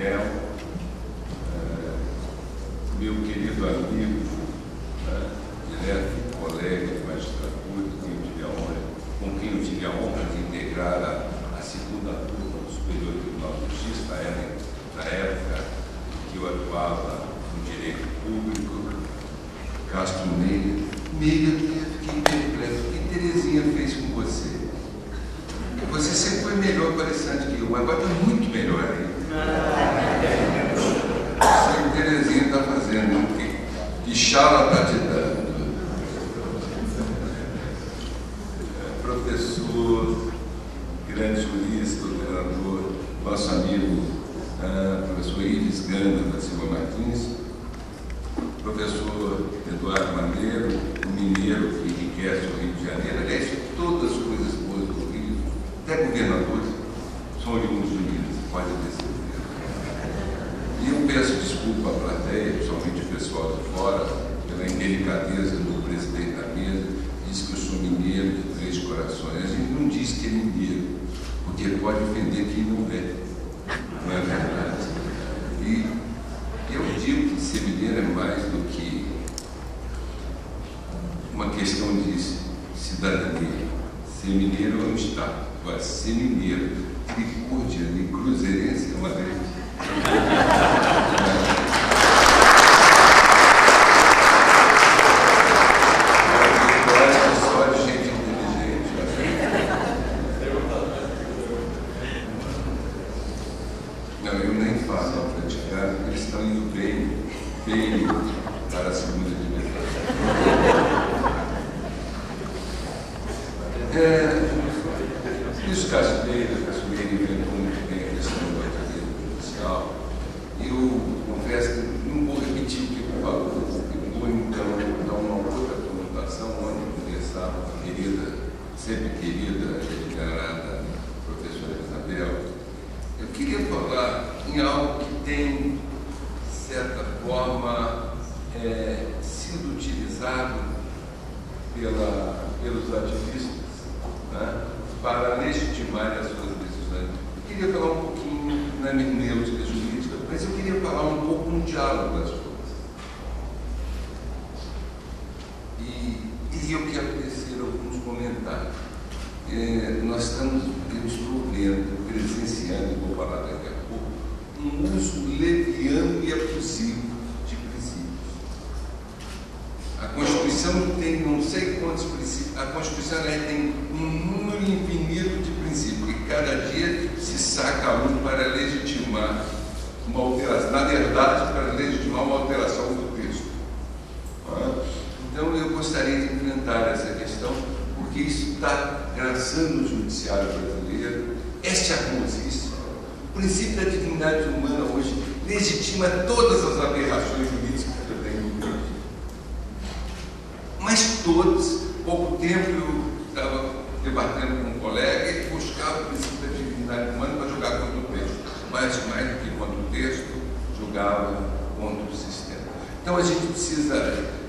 Mel, meu querido amigo, direto colega de magistratura, com quem eu tive a honra de integrar a segunda turma do Superior Tribunal de Justiça, na época que eu atuava no direito público, Castro Meira. Meira, eu fiquei perplexo. O que Terezinha fez com você? Você sempre foi melhor para Alessandro que eu, mas agora está muito melhor aí. Sei que Terezinha está fazendo, que chala está te dando. Professor, grande jurista, doutorador, nosso amigo, professor Ives Ganda da Silva Martins, professor Eduardo Maneiro, o mineiro que enriquece o Rio de Janeiro, aliás, todas as coisas boas do Rio, até governadores, são oriundos de Minas, pode ter certeza. E eu peço desculpa à plateia, principalmente o pessoal de fora, pela indelicadeza do presidente da mesa, diz que eu sou mineiro de Três Corações. A gente não diz que é mineiro, porque pode ofender quem não é. Não é verdade? E eu digo que ser mineiro é mais do que uma questão de cidadania. Ser mineiro é um estado. Agora, ser mineiro, tricurdiano e cruzeirense é uma grande. Só de gente inteligente. Não, eu nem falo ao praticado, porque eles estão indo bem para a segunda dimensão. Isso Casimiro inventou muito bem a questão do ativismo judicial. Eu confesso que não vou repetir o que ele falou, eu vou então dar uma outra conotação, onde conversava com a querida, sempre querida, venerada professora Isabel. Eu queria falar em algo que tem, de certa forma, sido utilizado pelos ativistas, né, para legitimar as suas decisões. Eu queria falar um pouquinho na hermenêutica jurídica, mas eu queria falar um pouco no diálogo das coisas. E eu quero tecer alguns comentários. Nós estou vendo, presenciando, vou falar daqui a pouco, um uso leviano e abusivo de princípios. A Constituição tem não sei quantos princípios, a Constituição tem um número infinito de princípios, e cada dia se saca um para legitimar uma alteração, na verdade, para legitimar uma alteração do texto. Então, eu gostaria de enfrentar essa questão, porque isso está graçando o judiciário brasileiro, é charmosíssimo. O princípio da dignidade humana hoje legitima todas as aberrações jurídicas que eu tenho no país. Mas todos, pouco tempo eu estava debatendo com um colega e ele buscava o princípio da dignidade humana para jogar contra o texto. Mas mais do que contra o texto, jogava contra o sistema. Então a gente precisa,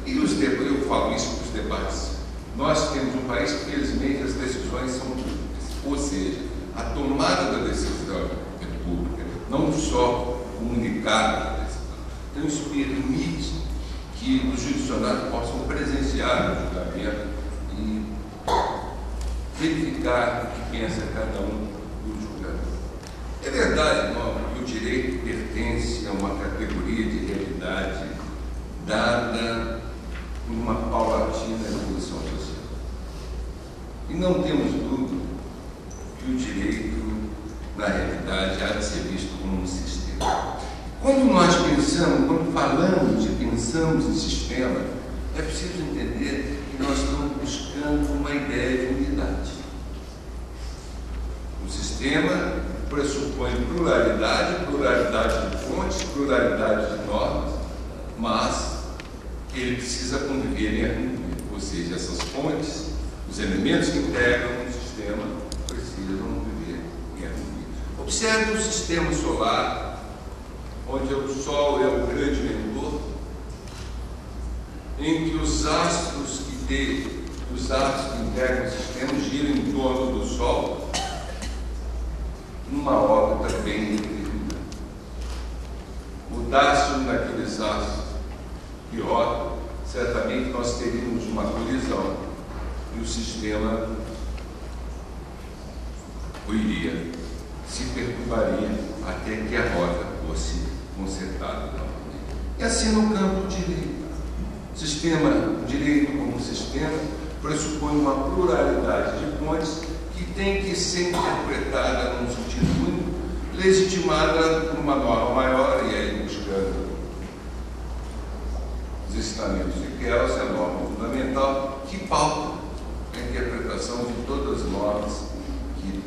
eu falo isso para os debates. Nós temos um país que, felizmente, as decisões são públicas, ou seja, a tomada da decisão é pública, não só comunicada da decisão. Então isso permite que os judicionários possam presenciar o julgamento e verificar o que pensa cada um do julgamento. É verdade, não, que o direito pertence a uma categoria de realidade dada por uma paulatina evolução social. E não temos dúvida que o direito, na realidade, há de ser visto como um sistema. Quando nós pensamos, quando falamos e pensamos em sistema, é preciso entender que nós estamos buscando uma ideia de unidade. O sistema pressupõe pluralidade de fontes, pluralidade de normas, mas ele precisa conviver em harmonia. Ou seja, essas fontes, os elementos que integram o sistema, precisam viver em harmonia. Observe o sistema solar, onde o Sol é o grande mentor, em que os astros que integram o sistema giram em torno do Sol, numa órbita bem determinada. andássemos naqueles aços de rota, certamente nós teríamos uma colisão e o sistema iria, se perturbaria até que a rota fosse consertada novamente. E assim no campo direito. O direito como sistema pressupõe uma pluralidade de pontes que tem que ser interpretada num sentido único, legitimada por uma norma maior, e aí buscando os ensinamentos de Kelsen, a norma fundamental, que pauta a interpretação de todas as normas que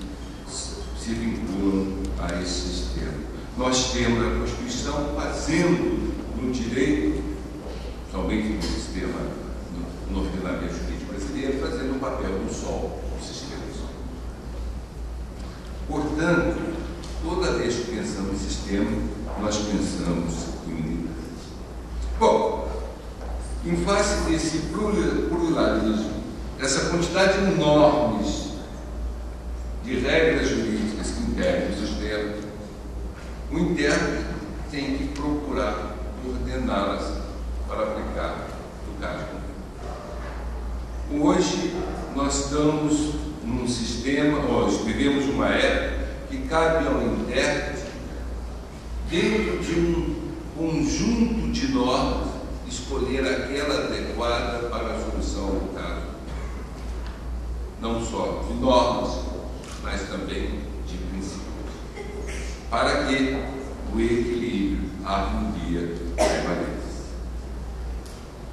se vinculam a esse sistema. Nós temos a Constituição fazendo no direito, somente no sistema, no ordenamento jurídico brasileiro, fazendo o papel do sol, do sistema sol. Portanto, toda vez que pensamos em sistema, nós pensamos em unidade. Bom, em face desse pluralismo, essa quantidade enorme de regras jurídicas que integram o sistema, o intérprete tem que procurar ordená-las para aplicar no caso. Hoje, nós estamos num sistema, nós vivemos uma época que cabe ao intérprete, dentro de um conjunto de normas, escolher aquela adequada para a solução do caso. Não só de normas, mas também de princípios, para que o equilíbrio, a harmonia prevaleça.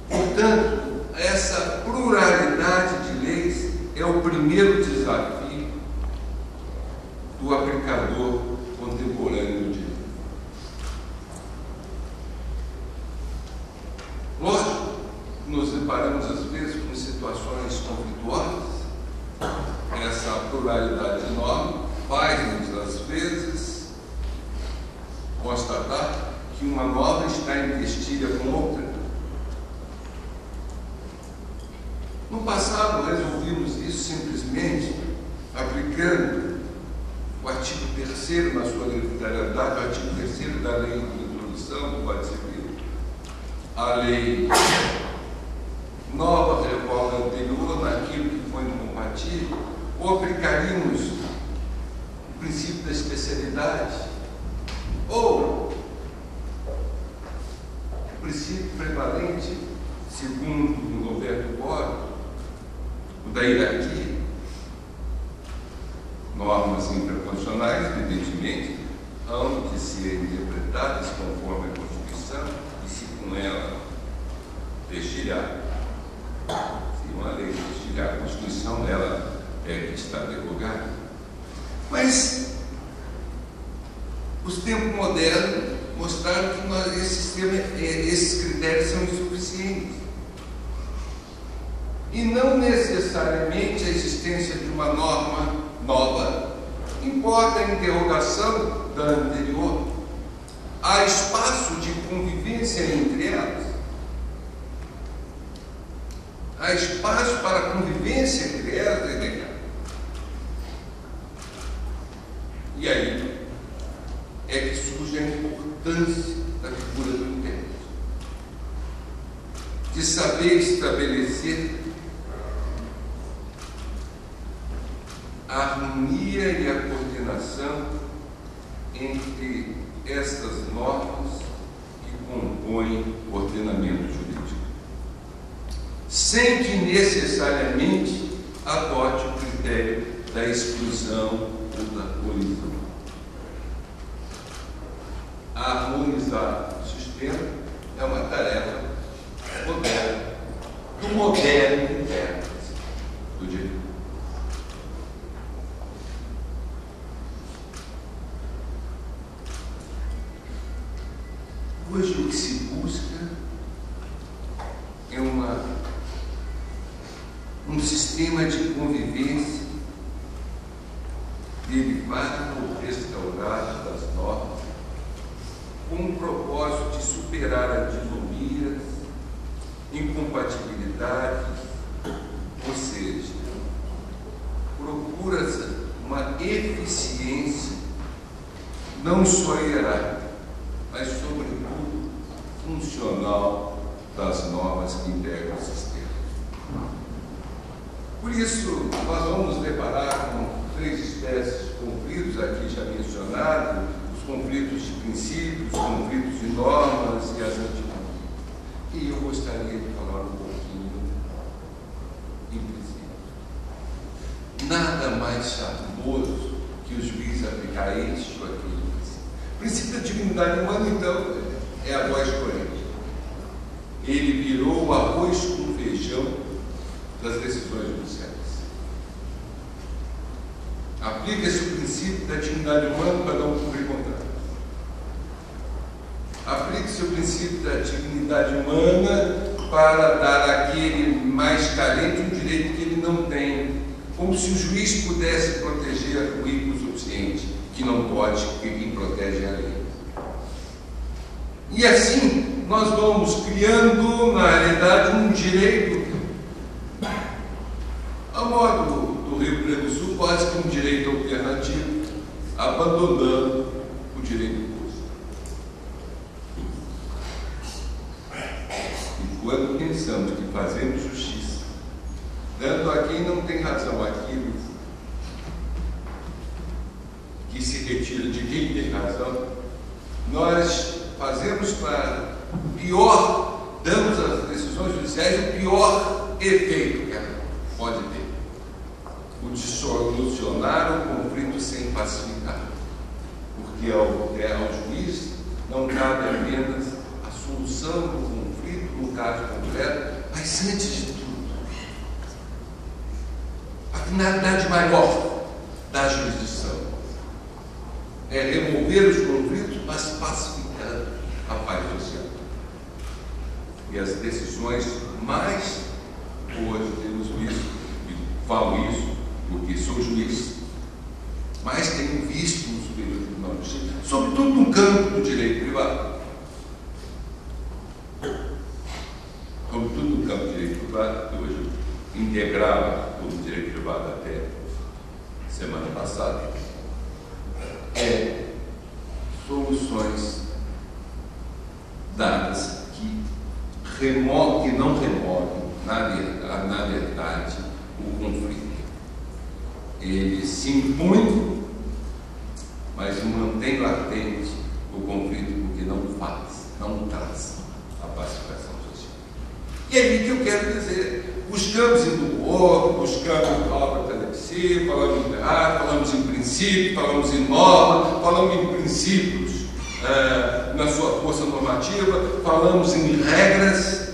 Portanto, essa pluralidade de leis é o primeiro desafio do aplicador contemporâneo do direito. Lógico, nos deparamos às vezes com situações conflituosas. Essa pluralidade enorme faz-nos, às vezes, constatar que uma norma está investida com outra. No passado, resolvimos isso simplesmente aplicando o artigo 3º na sua literalidade, o artigo 3º da Lei de Introdução do Código Civil, a lei nova, reforma anterior, naquilo que foi incompatível, ou aplicaríamos o princípio da especialidade, ou o princípio prevalente, segundo Roberto Bobbio, o da hierarquia. Normas interconstitucionais, evidentemente, hão de ser interpretadas conforme a Constituição e se com ela destilhar. Se uma lei destilhar a Constituição, ela é que está derrogada. Mas os tempos modernos mostraram que esses critérios são insuficientes. E não necessariamente a existência de uma norma nova importa a interrogação da anterior. Há espaço de convivência entre elas. Há espaço para a convivência entre elas, E aí é que surge a importância da figura do intérprete, de saber estabelecer a harmonia e a coordenação entre estas normas que compõem o ordenamento jurídico, sem que necessariamente adote o critério da exclusão ou da colisão. Harmonizar o sistema é uma tarefa moderna, do moderno intérprete do direito. Hoje o que se busca é um sistema de convivência derivado ou restaurado das normas, com o propósito de superar as disomias, incompatibilidades, ou seja, procura-se uma eficiência não só hierárquica, mas sobretudo funcional das normas que integram o sistema. Por isso, nós vamos deparar com 3 espécies de conflitos aqui já mencionados: os conflitos de princípios, os conflitos de normas e as antinomias. E eu gostaria de falar um pouquinho em princípio. Nada mais charmoso que o juiz aplicar este ou aquele princípio. O princípio da dignidade humana, então, é a voz corrente. Ele virou o arroz com feijão das decisões judiciais. Aplica-se o princípio da dignidade humana para não cumprir contrato. Aplica-se o princípio da dignidade humana para dar àquele mais carente um direito que ele não tem, como se o juiz pudesse proteger o ímpio suficiente, que não pode, porque quem protege é a lei. E assim, nós vamos criando, na realidade, um direito, a modo do Rio Grande do Sul, quase que um direito alternativo, abandonando o direito imposto. E quando pensamos que fazemos justiça, dando a quem não tem razão aquilo que se retira de quem tem razão, nós fazemos para pior, damos às decisões judiciais o pior efeito que ela pode ter: o de solucionar o conflito sem pacificar. Porque ao juiz não cabe apenas a solução do conflito no caso concreto, mas antes de tudo, a finalidade maior da jurisdição é remover os conflitos, mas pacificando a paz social. E as decisões mais, hoje temos visto, e falo isso porque sou juiz, mas tenho visto no Superior Tribunal de Justiça, sobretudo no campo do direito privado. Sobretudo no campo do direito privado, que hoje eu integrava o direito privado até semana passada, soluções dadas que não removem, na verdade, o conflito. Ele se impõe, mas mantém latente o conflito, porque não traz a pacificação social. E é aí que eu quero dizer: buscamos em outro, buscamos Albert Alexis, falamos em errado, falamos em princípio, falamos em norma, falamos em princípios na sua força normativa, falamos em regras,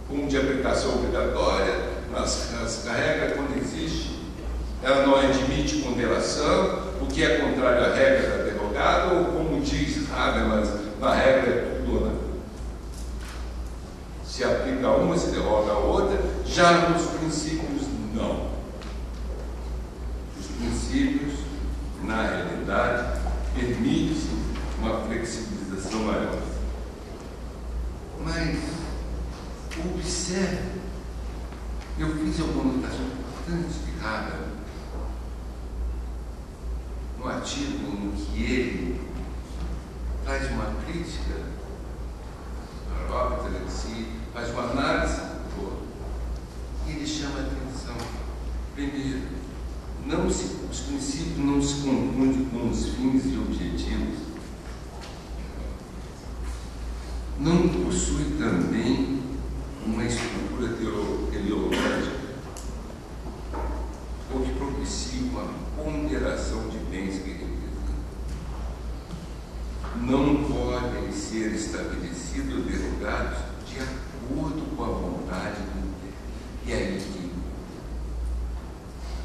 como de aplicação obrigatória, nas regras, quando existe, ela não admite ponderação, o que é contrário à regra da derrogada, ou como diz Habermas, na regra é tudo ou nada. Se aplica a uma, se derroga a outra. Já nos princípios, não. Os princípios, na realidade, permitem uma flexibilização maior. Mas, observe, eu fiz alguma notação importante de Habermas no artigo em que ele traz uma crítica a Robert Alexis, faz uma análise do todo, e ele chama a atenção. Primeiro, os princípios não se confundem com os fins e objetivos. Não possui também uma estrutura teleológica ou que propicie uma ponderação de bens que representam. Não podem ser estabelecidos ou derrogados de acordo com a vontade do interno. E aí que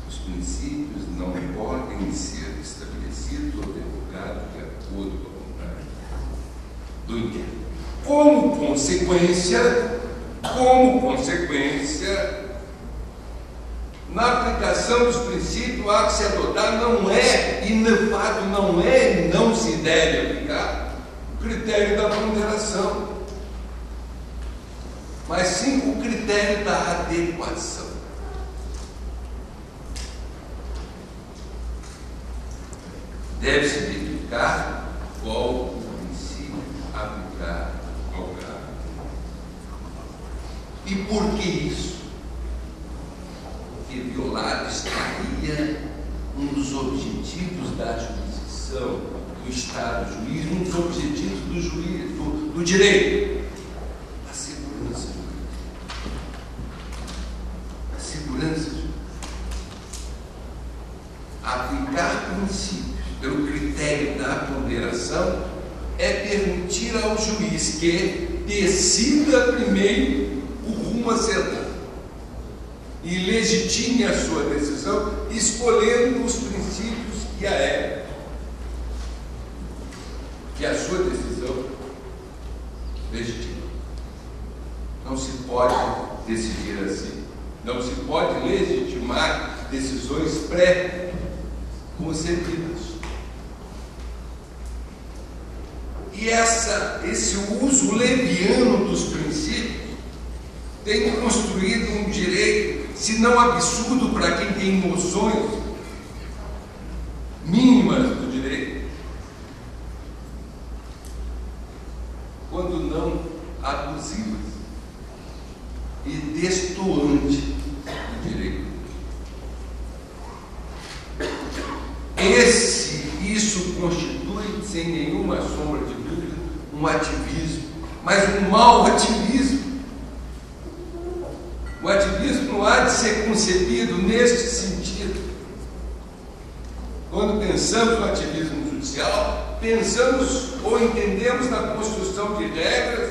os princípios não podem ser estabelecidos ou derrogados de acordo com a vontade do interno. Como consequência, na aplicação dos princípios há que se adotar, não é, e de fato não é, e não se deve aplicar o critério da ponderação, mas sim o critério da adequação. Deve-se verificar qual o princípio aplicado ao caso. E por que isso? Porque violar estaria um dos objetivos da jurisdição, do Estado juiz, um dos objetivos do juiz, do direito, a segurança jurídica. A segurança jurídica. Aplicar princípios pelo critério da ponderação é permitir ao juiz que decida primeiro o rumo a ser dado e legitime a sua decisão, escolhendo os princípios que a sua decisão legitima. Não se pode decidir assim. Não se pode legitimar decisões pré-concebidas. E esse uso leviano dos princípios tem construído um direito, se não absurdo para quem tem noções mínimas do direito, quando não abusivas e destoante do direito. Isso constitui, sem nenhuma sombra de dúvida, um ativismo, mas um mau ativismo. O ativismo não há de ser concebido neste sentido. Quando pensamos no ativismo judicial, pensamos ou entendemos na construção de regras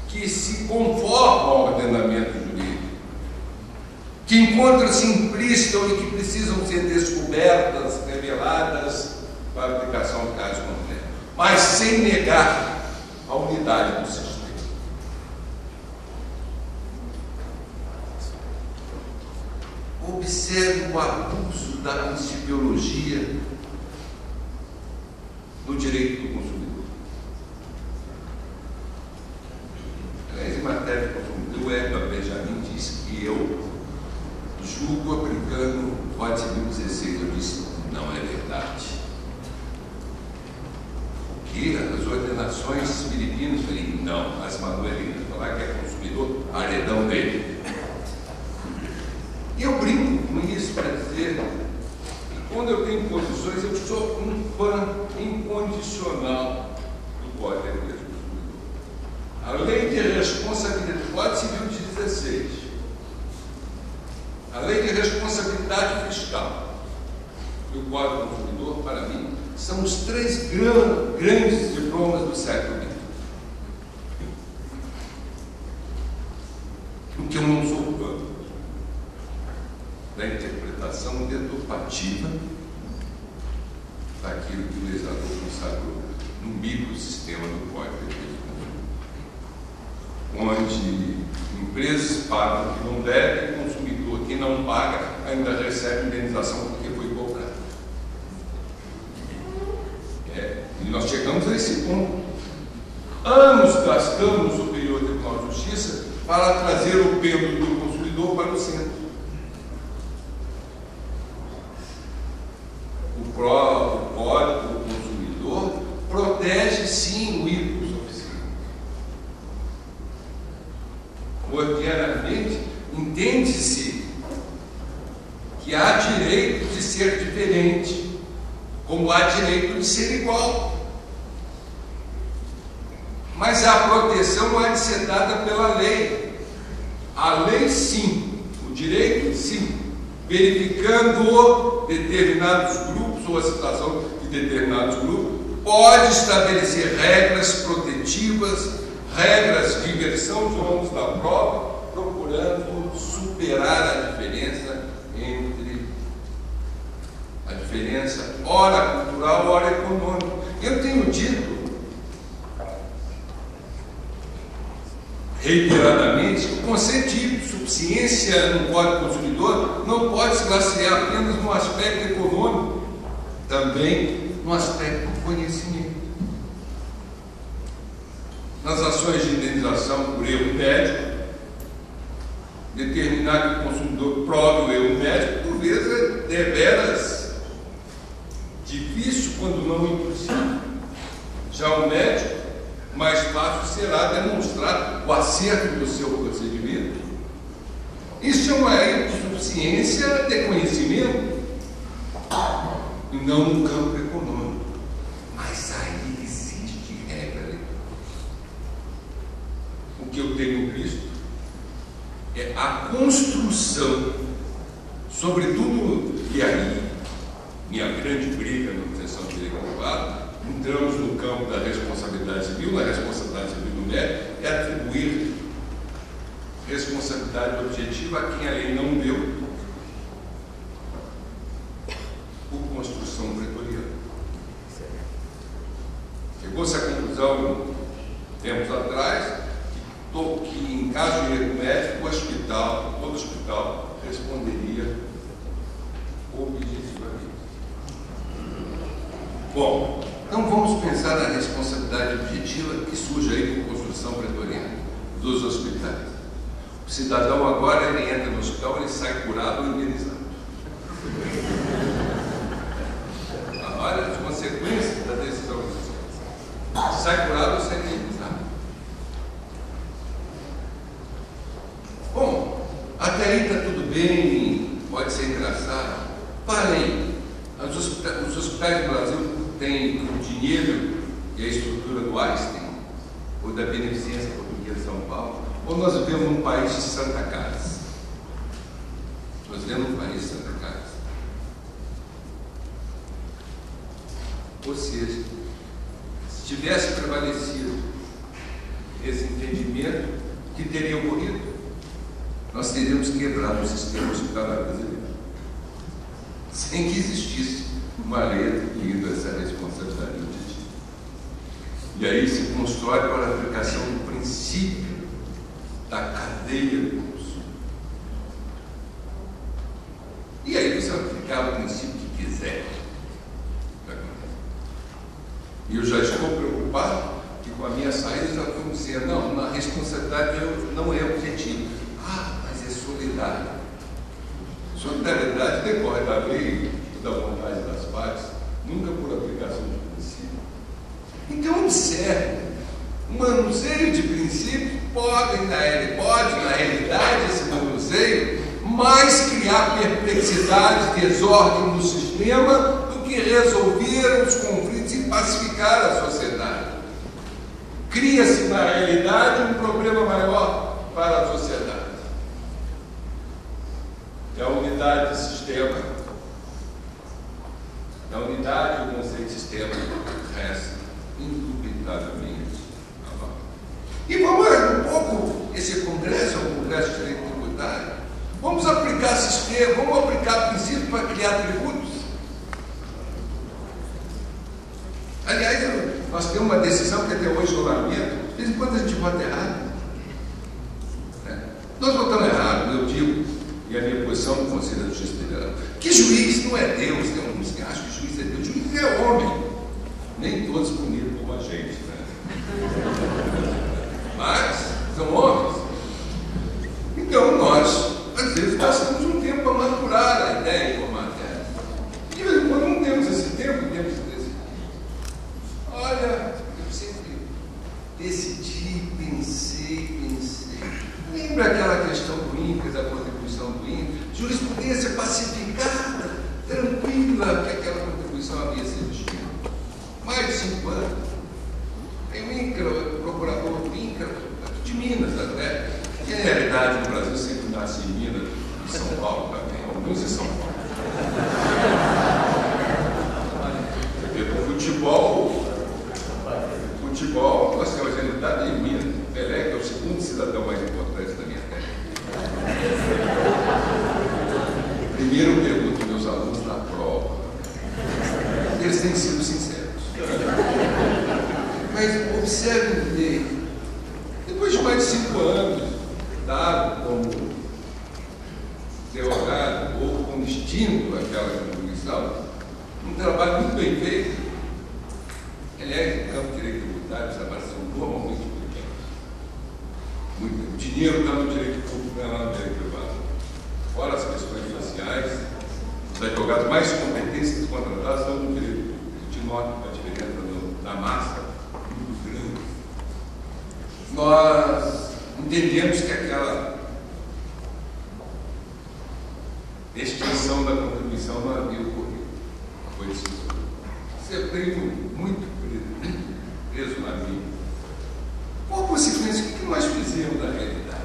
que se conformam ao ordenamento jurídico, que encontram-se implícitas e que precisam ser descobertas, reveladas para a aplicação de casos concretos, mas sem negar a unidade do sistema. Observe o abuso da principiologia no direito do consumidor. Aliás, em matéria de consumidor, o Edward Benjamin disse que eu julgo aplicando o Código Civil 16. Eu disse, não é verdade. Porque as ordenações filipinas, eu falei, não, as manuelinas, falar que é consumidor, aredão dele. E eu brinco com isso para dizer que quando eu tenho posições, eu sou um fã incondicional do Código de Defesa do Consumidor. A lei de responsabilidade, Código Civil de 16, a lei de responsabilidade fiscal e o Código do Consumidor, para mim, são os três grandes diplomas do século XX. Porque eu não sou fã da interpretação deturpativa daquilo que o legislador consagrou no microsistema do Código de Defesa do Consumidor, onde empresas pagam o que não devem, e o consumidor que não paga ainda recebe indenização porque foi cobrado. E nós chegamos a esse ponto. Anos gastamos no Superior Tribunal de Justiça para trazer o pêndulo do consumidor para o centro. O Código do Consumidor protege sim o ipsos oficial. Ordinariamente, entende-se que há direito de ser diferente, como há direito de ser igual. Mas a proteção não é de ser dada pela lei. A lei, sim. O direito, sim. Verificando determinados grupos ou a situação de determinados grupos, pode estabelecer regras protetivas, regras de inversão de ônus da prova, procurando superar a diferença entre a diferença ora cultural, ora econômica. Eu tenho dito reiteradamente que o conceito de suficiência no Código do Consumidor não pode se lastrear apenas no aspecto econômico, também no aspecto do conhecimento. Nas ações de indenização por erro médico, determinar que o consumidor prove o erro médico, por vezes é deveras difícil, quando não impossível. Já o médico mais fácil será demonstrar o acerto do seu procedimento. Isso é uma insuficiência de conhecimento, e não no campo econômico. Mas aí existe regra. O que eu tenho visto é a construção, sobretudo, e aí, minha grande briga na sessão de direito privado, entramos no campo da responsabilidade civil. Na responsabilidade civil do mérito é atribuir responsabilidade objetiva a quem a lei não deu por construção pretoriana. Chegou-se à conclusão, tempos atrás, que em caso de direito médico, todo hospital responderia objetivamente. Bom, então vamos pensar na responsabilidade objetiva que surge aí com construção pretoriana dos hospitais. O cidadão agora, ele entra no hospital, ele sai curado ou indenizado. Olha as consequências da decisão judicial. Sai curado ou sai indenizado. Bom, até aí está tudo bem, pode ser engraçado. Parem, os hospitais do Brasil têm o dinheiro e a estrutura do Einstein, ou da Beneficência Portuguesa de São Paulo, ou nós vivemos num país de Santa Casa. Nós vivemos num país de Santa Casa. Ou seja, se tivesse prevalecido esse entendimento, o que teria ocorrido? Nós teríamos quebrado o sistema hospitalar brasileiro, sem que existisse uma lei atribuindo essa responsabilidade objetiva. E aí se constrói para a aplicação do princípio da cadeia do consumo. E aí você aplicar o princípio que quiser. E eu já estou preocupado que com a minha saída já estão dizendo, não, a responsabilidade não é objetiva. Mas é solidária. Solidariedade decorre da lei e da vontade das partes, nunca por aplicação de princípio. Então observe, um manuseio de princípios pode na realidade, esse manuseio, mais criar perplexidade, desordem no sistema, do que resolver os conflitos e pacificar a sociedade. Cria-se na realidade um problema maior para a sociedade. É a unidade de sistema. A unidade do conceito de sistema resta indubitavelmente. E vamos um pouco, esse congresso é um congresso de direito tributário. Vamos aplicar sistema, vamos aplicar princípios para criar tributos. Aliás, nós temos uma decisão que até hoje eu lamento, de vez em quando a gente vota errado. Nós votamos errado, eu digo, e a minha posição no Conselho da Justiça Federal, que juiz não é Deus, tem uns que acham que juiz é Deus, juiz é homem, nem todos bonitos como a gente, né? Mas são homens. Então nós, às vezes, gastamos um tempo para maturar a ideia como matéria. De vez em quando não temos esse tempo, temos esse. Olha, eu sempre decidi, pensei. Lembra aquela questão do INCRA, da contribuição do INCRA? Jurisprudência pacificada, tranquila, que aquela contribuição havia sido extinta. Mais de 5 anos. Tem o INCRA, o procurador do INCRA, de Minas até, que na realidade no Brasil sempre nasce em Minas, em São Paulo também, alguns em São Paulo. Porque o futebol, nós temos a realidade em Minas. Pelé, que é o segundo cidadão mais importante da minha terra. Primeiro eu pergunto aos meus alunos na prova. Eles têm sido sinceros. Mas observem bem, depois de mais de 5 anos, dado como derrogado ou como extinto aquela contribuição, um trabalho muito bem feito. Aliás, no campo de direito tributário, os trabalhos são normalmente o dinheiro está no direito público, não é lá no direito privado. Fora as questões sociais, os advogados mais competentes contratados estão no direito público. De nota a diferença da massa muito grande. nós entendemos que aquela extinção da contribuição não havia ocorrido. Foi decisão. Você veio muito preso na vida. Qual a consequência? O que nós fizemos da realidade?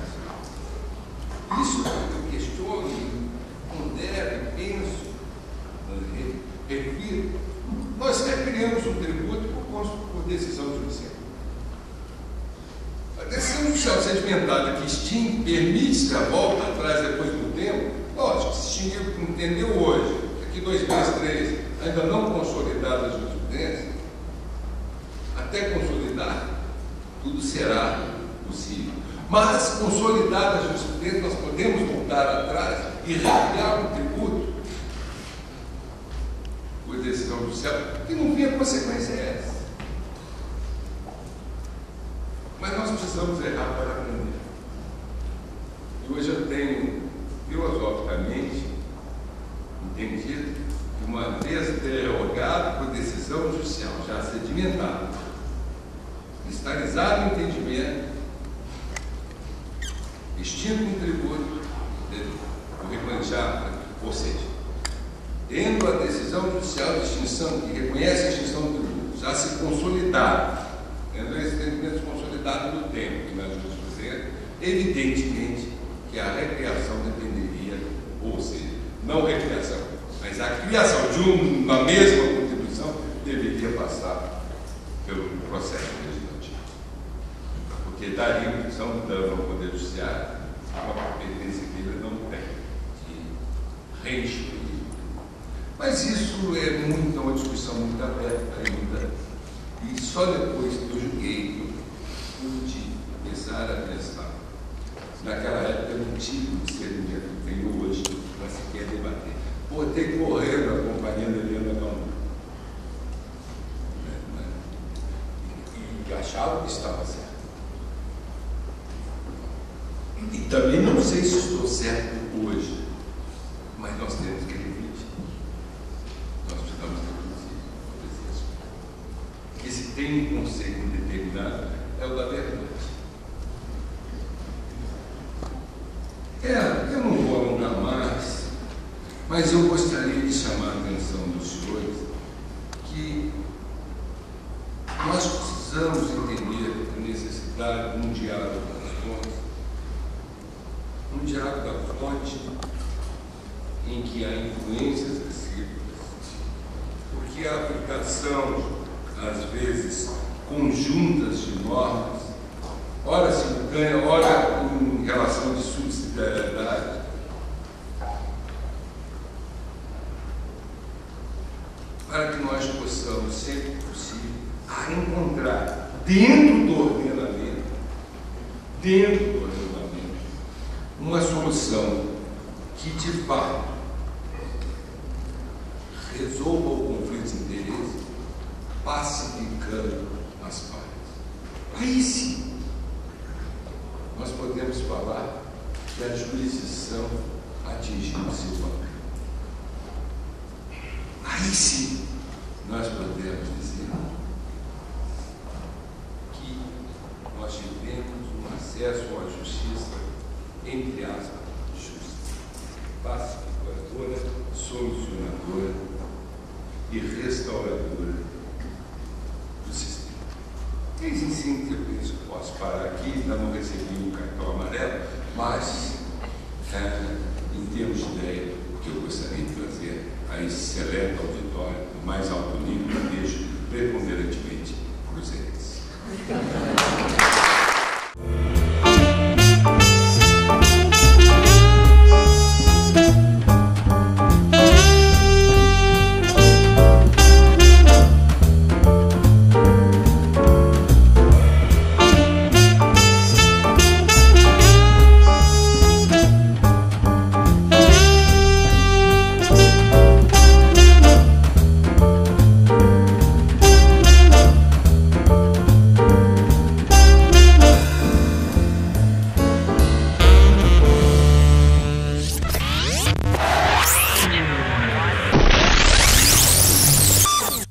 Isso eu questiono, pondero, penso, refiro. Nós recriamos um tributo por decisão judicial. A decisão judicial sedimentada que extingue, permite-se a volta atrás depois do tempo. Lógico, se extinguiu, entendeu hoje, daqui 2 meses, 3, ainda não consolidada a jurisprudência, até consolidar, tudo será possível. Mas, consolidada a jurisprudência, nós podemos voltar atrás e recriar um tributo por decisão judicial, que não vinha consequência essa. Mas nós precisamos errar para aprender. E hoje eu tenho, filosoficamente, entendido que uma vez derrogado por decisão judicial, já sedimentada, cristalizado o entendimento, extinto um tributo, o remanejado, ou seja, tendo a decisão judicial de extinção, que reconhece a extinção do tributo, já se consolidado, tendo esse entendimento consolidado no tempo e na jurisprudência, evidentemente que a recriação dependeria, ou seja, não recriação, mas a criação de uma mesma contribuição deveria passar pelo processo legislativo. Porque daria a impressão, dando ao Poder Judiciário, uma competência que ele não tem de reinstituir. Mas isso é uma discussão muito aberta ainda. E só depois que eu julguei, eu pude começar a pensar. Naquela época eu não tive um discernimento que tenho hoje para sequer debater. Botei correndo acompanhando a Helena Galvão. E achava que estava certo. E também não sei se estou certo hoje, mas nós temos que refletir. Nós precisamos refletir sobre isso. Porque se tem um conceito determinado, é o da verdade. Eu não vou alongar mais, mas eu gostaria de chamar a atenção dos senhores que nós precisamos entender a necessidade de um diálogo das fontes, um diálogo da fonte em que há influências recíprocas, porque a aplicação, às vezes, conjuntas de normas, ora simultânea, ora em relação de subsidiariedade, para que nós possamos, sempre que possível, encontrar dentro do ordenamento, uma solução que, de fato, resolva o conflito de interesse, pacificando as partes. Aí sim, nós podemos falar que a jurisdição atingiu o seu papel. Aí sim, nós podemos dizer que nós tivemos um acesso à justiça, entre aspas, justa, pacificadora, solucionadora e restauradora do sistema. Eis em síntese, eu penso que posso parar aqui, ainda não recebi o cartão amarelo, mas, em termos de ideia, o que eu gostaria de trazer a esse seleto auditório, do mais alto nível, eu deixo preponderantemente cruzeirense.